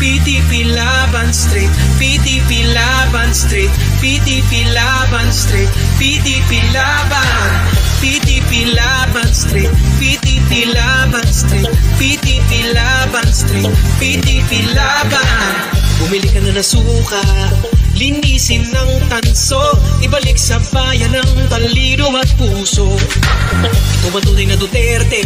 PDP laban straight, PDP laban straight, PDP laban straight, PDP laban, PDP laban straight, PDP laban straight, PDP laban straight, PDP laban. Bumili ka na ng suka, linisin ng tanso, ibalik sa bayan ng talino at puso. Ito ba tunay na Duterte?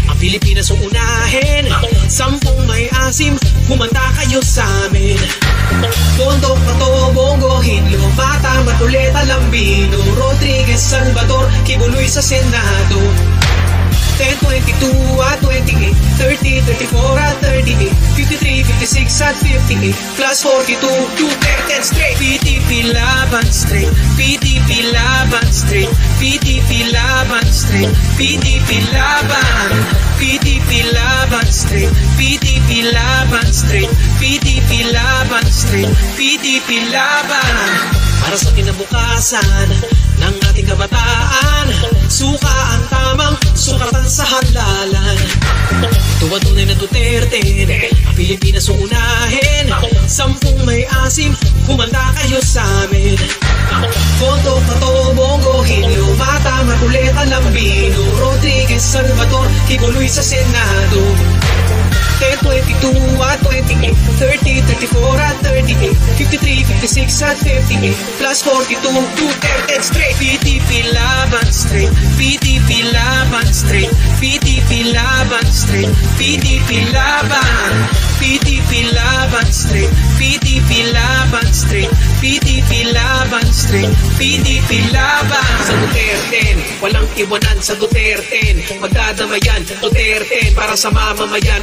Ang Pilipinas ang unahin, 10 may asim, kumanta kayo sa amin. Bondok, Pato, Bongo, Hinlo, Bata, Matuleta, Lambino, Rodriguez, Salvador, Kibuloy sa Senado. 10, 22 at 28, 30, 34 at 38, 53, 56 at 58, plus 42, Duterte straight. PDP laban straight, PDP laban straight, PDP laban straight, PDP laban, PDP laban straight, PDP laban straight, PDP laban straight, PDP laban. Para sa kinabukasan ng ating kabataan, suka ang tamang sukatan sa halalan. Ito ba tunay na Duterte? Ang Pilipinas ang unahin, 10 may asim, kumanta kayo sa amin. Bondok, Pato, Bongo, Hinlo, Bata, Matuleta, Lambino, Rodriguez, Salvador, Kibuloy sa Senado. 10, 22 at 28, 30, 34 at 38, 53, 56 at 58, plus 42, Duterte straight. PDP laban straight, PDP laban straight, PDP laban straight, PDP laban, PDP laban straight, PDP laban straight, PDP laban straight, PDP laban. Sa Duterte, walang iwanan sa Duterte, magdadamayan Duterte para sa mamamayan.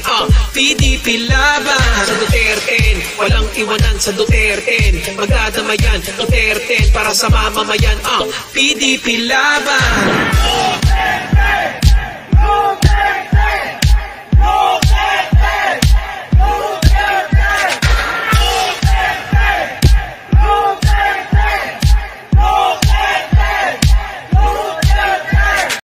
PDP laban sa Duterte, walang iwanan sa Duterte, magdadamayan Duterte para sa mamamayan. PDP laban.